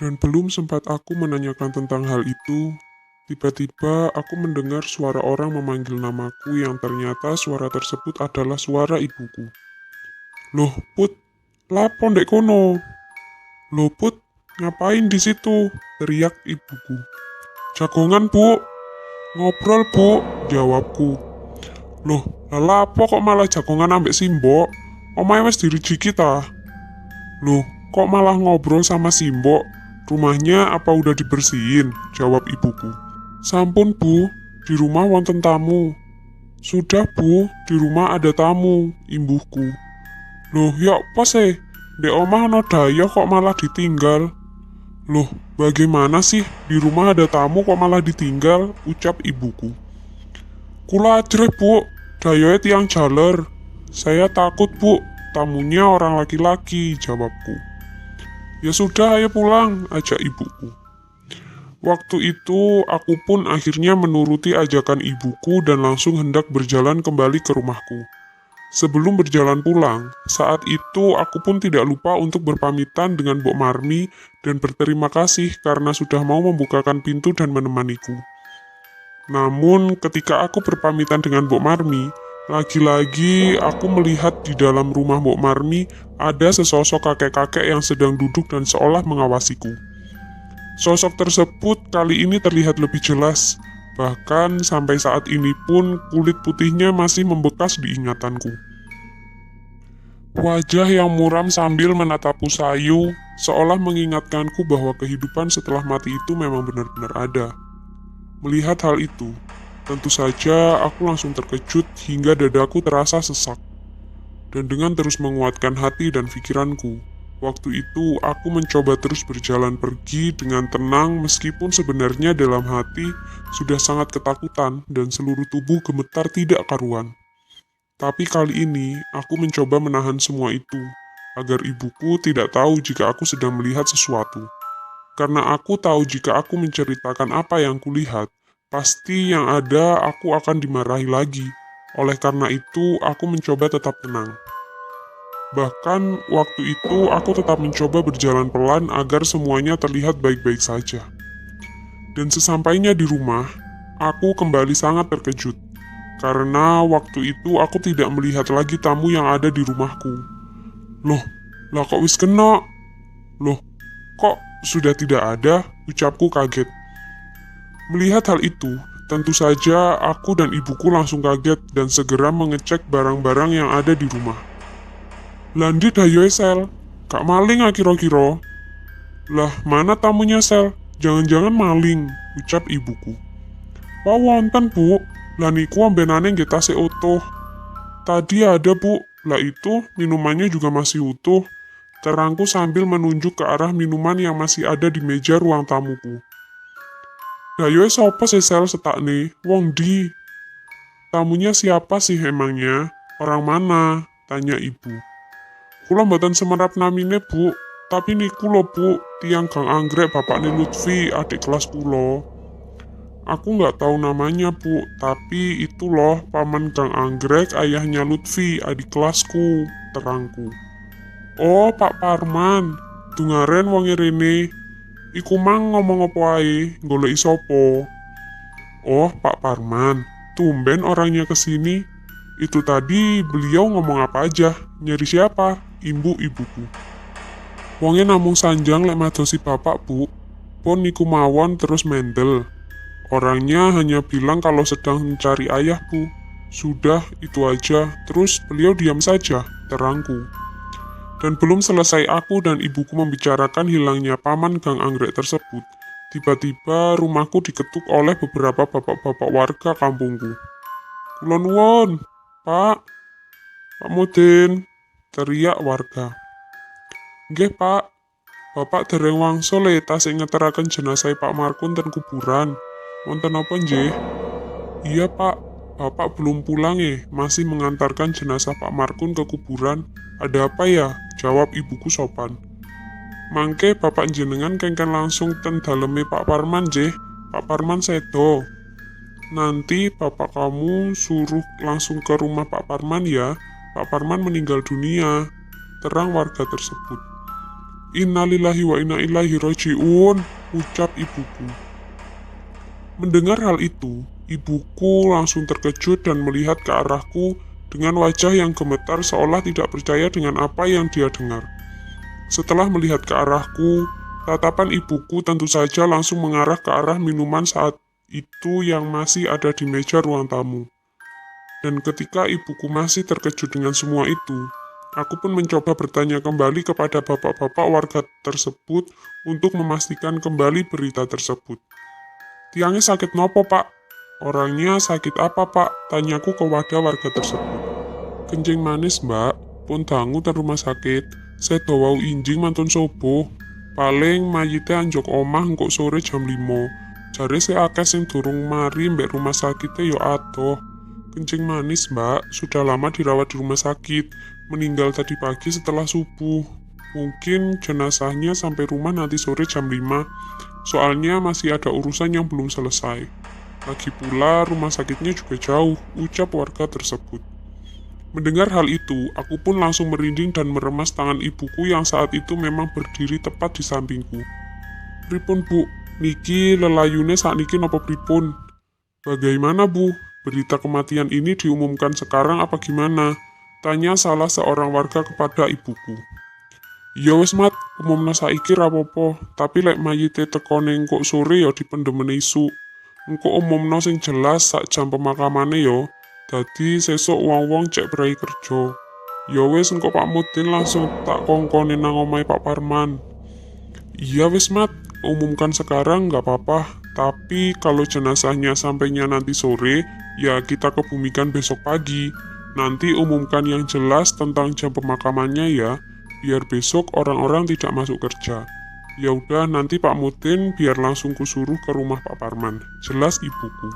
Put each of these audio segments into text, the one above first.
Dan belum sempat aku menanyakan tentang hal itu, tiba-tiba aku mendengar suara orang memanggil namaku yang ternyata suara tersebut adalah suara ibuku. Loh, Put, lapo ndek kono? Loh, Put, ngapain di situ? Teriak ibuku. Jagongan, Bu. Ngobrol, Bu, jawabku. Loh, lapo kok malah jagongan ambek Simbok? Omae wis dirijiki ta? Loh, kok malah ngobrol sama Simbok? Rumahnya apa udah dibersihin? Jawab ibuku. Sampun, Bu, di rumah wonten tamu. Sudah, Bu, di rumah ada tamu, imbuhku. Loh, ya apa sih? Dek omah no daya kok malah ditinggal? Loh, bagaimana sih? Di rumah ada tamu kok malah ditinggal? Ucap ibuku. Kula ajrih, Bu, dayoe tiang jaler. Saya takut, Bu, tamunya orang laki-laki, jawabku. Ya sudah, ayo pulang, ajak ibuku. Waktu itu, aku pun akhirnya menuruti ajakan ibuku dan langsung hendak berjalan kembali ke rumahku. Sebelum berjalan pulang, saat itu aku pun tidak lupa untuk berpamitan dengan Mbok Marmi dan berterima kasih karena sudah mau membukakan pintu dan menemaniku. Namun, ketika aku berpamitan dengan Mbok Marmi, lagi-lagi aku melihat di dalam rumah Mbok Marmi ada sesosok kakek-kakek yang sedang duduk dan seolah mengawasiku. Sosok tersebut kali ini terlihat lebih jelas, bahkan sampai saat ini pun kulit putihnya masih membekas di ingatanku. Wajah yang muram sambil menatapku sayu, seolah mengingatkanku bahwa kehidupan setelah mati itu memang benar-benar ada. Melihat hal itu, tentu saja aku langsung terkejut hingga dadaku terasa sesak. Dan dengan terus menguatkan hati dan pikiranku, waktu itu aku mencoba terus berjalan pergi dengan tenang meskipun sebenarnya dalam hati sudah sangat ketakutan dan seluruh tubuh gemetar tidak karuan. Tapi kali ini aku mencoba menahan semua itu, agar ibuku tidak tahu jika aku sedang melihat sesuatu. Karena aku tahu jika aku menceritakan apa yang kulihat, pasti yang ada aku akan dimarahi lagi. Oleh karena itu, aku mencoba tetap tenang. Bahkan waktu itu aku tetap mencoba berjalan pelan agar semuanya terlihat baik-baik saja. Dan sesampainya di rumah, aku kembali sangat terkejut. Karena waktu itu aku tidak melihat lagi tamu yang ada di rumahku. Loh, lah kok wis kena? Loh, kok sudah tidak ada? Ucapku kaget. Melihat hal itu, tentu saja aku dan ibuku langsung kaget dan segera mengecek barang-barang yang ada di rumah. Landit hayo Sel, kak maling kira-kira. Lah, mana tamunya Sel? Jangan-jangan maling, ucap ibuku. Wah wonten Bu, lah niku ambenane nggih tasih utuh. Tadi ada Bu, lah itu minumannya juga masih utuh. Terangku sambil menunjuk ke arah minuman yang masih ada di meja ruang tamuku. Dayoe sapa sih Sel setakne? Wong di. Tamunya siapa sih emangnya? Orang mana? Tanya ibu. Kula mboten semerap namine Bu, tapi niku lho Bu, tiang Gang Anggrek bapakne Lutfi, adik kelas kula. Aku nggak tahu namanya Bu, tapi itu loh paman Gang Anggrek ayahnya Lutfi, adik kelasku, terangku. Oh Pak Parman, dungaren wonge rene. Iku mang ngomong apa ae, goleki sapa? Oh Pak Parman, tumben orangnya kesini. Itu tadi beliau ngomong apa aja, nyari siapa? Ibuku. Wonge namung sanjang lek madosi bapak Bu. Pon niku mawon terus mendel. Orangnya hanya bilang kalau sedang mencari ayah Bu. Sudah, itu aja. Terus beliau diam saja, terangku. Dan belum selesai aku dan ibuku membicarakan hilangnya paman Gang Anggrek tersebut, tiba-tiba rumahku diketuk oleh beberapa bapak-bapak warga kampungku. Kula nuwun, Pak, Pak Mudin, teriak warga. Nggih Pak, Bapak dereng wangsul tasih ngeteraken jenazah Pak Markun ten kuburan. Wonten apa nggih? Iya Pak, Bapak belum pulang masih mengantarkan jenazah Pak Markun ke kuburan. Ada apa ya? Jawab ibuku sopan. Mangke Bapak jenengan kengken langsung ten daleme Pak Parman nggih. Pak Parman sedo. Nanti Bapak kamu suruh langsung ke rumah Pak Parman ya. Pak Parman meninggal dunia, terang warga tersebut. Innalillahi wa inna ilaihi raji'un, ucap ibuku. Mendengar hal itu, ibuku langsung terkejut dan melihat ke arahku dengan wajah yang gemetar seolah tidak percaya dengan apa yang dia dengar. Setelah melihat ke arahku, tatapan ibuku tentu saja langsung mengarah ke arah minuman saat itu yang masih ada di meja ruang tamu. Dan ketika ibuku masih terkejut dengan semua itu, aku pun mencoba bertanya kembali kepada bapak-bapak warga tersebut untuk memastikan kembali berita tersebut. Tiangnya sakit nopo, Pak? Orangnya sakit apa, Pak? Tanyaku kepada warga tersebut. Kencing manis, Mbak. Pun dangu ten rumah sakit. Saya wau injing mantun sobo. Paling mayite anjok omah engkok sore jam 5. Jare saya akeh sing durung mari mbek rumah sakitnya yo adoh. Kencing manis, Mbak. Sudah lama dirawat di rumah sakit. Meninggal tadi pagi setelah subuh. Mungkin jenazahnya sampai rumah nanti sore jam 5. Soalnya masih ada urusan yang belum selesai. Lagi pula rumah sakitnya juga jauh, ucap warga tersebut. Mendengar hal itu, aku pun langsung merinding dan meremas tangan ibuku yang saat itu memang berdiri tepat di sampingku. Pripun, Bu? Niki lelayune sakniki napa pripun? Bagaimana, Bu? Berita kematian ini diumumkan sekarang apa gimana? Tanya salah seorang warga kepada ibuku. Ya wis mat, umumna saiki rapopo, tapi lek mayite tekone engkok sore ya dipendemene isu. Engkok umumna sing jelas sak jam pemakamane yo. Dadi sesuk wong-wong cek berai kerja. Ya wis engkok Pak Mudin langsung tak kongkone nang omahe Pak Parman. Iya wis mat, umumkan sekarang nggak apa-apa. Tapi kalau jenazahnya sampainya nanti sore, ya kita kebumikan besok pagi. Nanti umumkan yang jelas tentang jam pemakamannya ya, biar besok orang-orang tidak masuk kerja. Ya udah nanti Pak Mudin biar langsung kusuruh ke rumah Pak Parman. Jelas ibuku.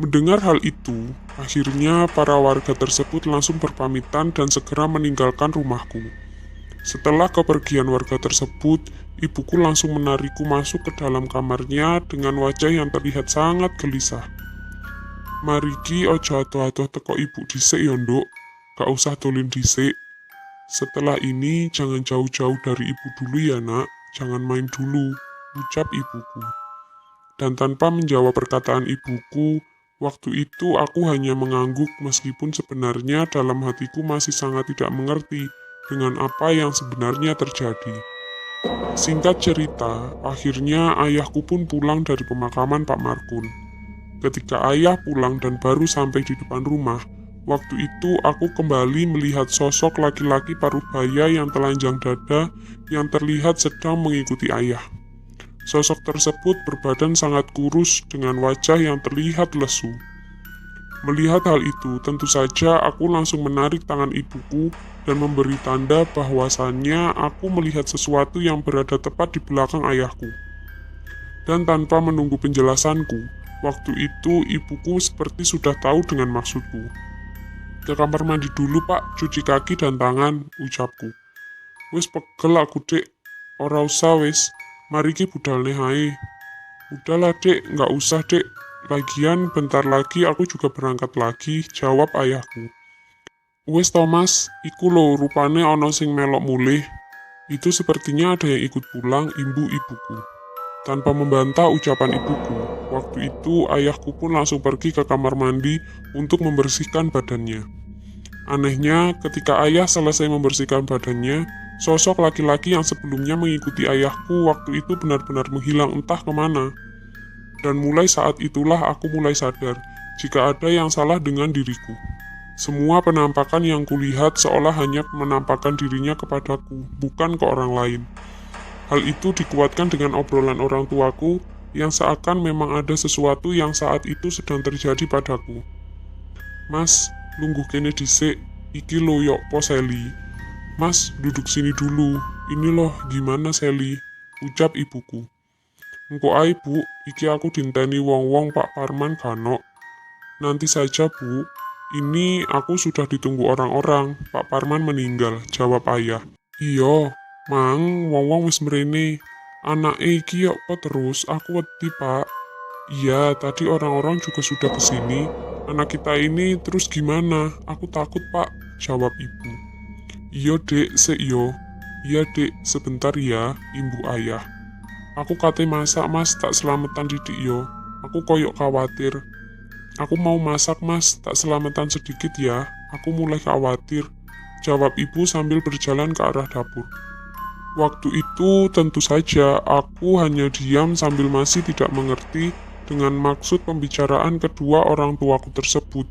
Mendengar hal itu, akhirnya para warga tersebut langsung berpamitan dan segera meninggalkan rumahku. Setelah kepergian warga tersebut, ibuku langsung menarikku masuk ke dalam kamarnya dengan wajah yang terlihat sangat gelisah. Mariki ojo atuh-atuh teko ibu dhisik ya nduk, gak usah dolin dhisik. Setelah ini jangan jauh-jauh dari ibu dulu ya nak, jangan main dulu, ucap ibuku. Dan tanpa menjawab perkataan ibuku, waktu itu aku hanya mengangguk meskipun sebenarnya dalam hatiku masih sangat tidak mengerti dengan apa yang sebenarnya terjadi. Singkat cerita, akhirnya ayahku pun pulang dari pemakaman Pak Markun. Ketika ayah pulang dan baru sampai di depan rumah, waktu itu aku kembali melihat sosok laki-laki parubaya yang telanjang dada yang terlihat sedang mengikuti ayah. Sosok tersebut berbadan sangat kurus dengan wajah yang terlihat lesu. Melihat hal itu, tentu saja aku langsung menarik tangan ibuku dan memberi tanda bahwasannya aku melihat sesuatu yang berada tepat di belakang ayahku. Dan tanpa menunggu penjelasanku, waktu itu ibuku seperti sudah tahu dengan maksudku. Ke kamar mandi dulu pak, cuci kaki dan tangan, ucapku. Wis pegel aku dek, ora usah wis, mari ki budal hae. Udahlah dek, nggak usah dek, lagian bentar lagi aku juga berangkat lagi, jawab ayahku. Wis Thomas, iku lo rupane ono sing melok mulih. Itu sepertinya ada yang ikut pulang, imbu ibuku. Tanpa membantah ucapan ibuku, waktu itu ayahku pun langsung pergi ke kamar mandi untuk membersihkan badannya. Anehnya, ketika ayah selesai membersihkan badannya, sosok laki-laki yang sebelumnya mengikuti ayahku waktu itu benar-benar menghilang entah kemana. Dan mulai saat itulah aku mulai sadar jika ada yang salah dengan diriku. Semua penampakan yang kulihat seolah hanya menampakkan dirinya kepadaku, bukan ke orang lain. Hal itu dikuatkan dengan obrolan orang tuaku yang seakan memang ada sesuatu yang saat itu sedang terjadi padaku. Mas, lungguh kene dhisik, iki lo yok po Sally. Mas, duduk sini dulu, ini loh gimana Sally, ucap ibuku. Engko ae bu, iki aku dinteni wong-wong Pak Parman kanok. Nanti saja bu, ini aku sudah ditunggu orang-orang, Pak Parman meninggal, jawab ayah. Iya, mang, wong-wong wis mrene. Anake iki yok po terus, aku wedi pak. Iya, tadi orang-orang juga sudah kesini. Anak kita ini terus gimana? Aku takut pak, jawab ibu. Iya dek, sik yo. Iya dek, sebentar ya, imbu ayah. Aku kate masak mas, tak selamatan didik yo. Aku koyok khawatir. Aku mau masak mas, tak selamatan sedikit ya. Aku mulai khawatir. Jawab ibu sambil berjalan ke arah dapur. Waktu itu tentu saja aku hanya diam sambil masih tidak mengerti dengan maksud pembicaraan kedua orang tuaku tersebut.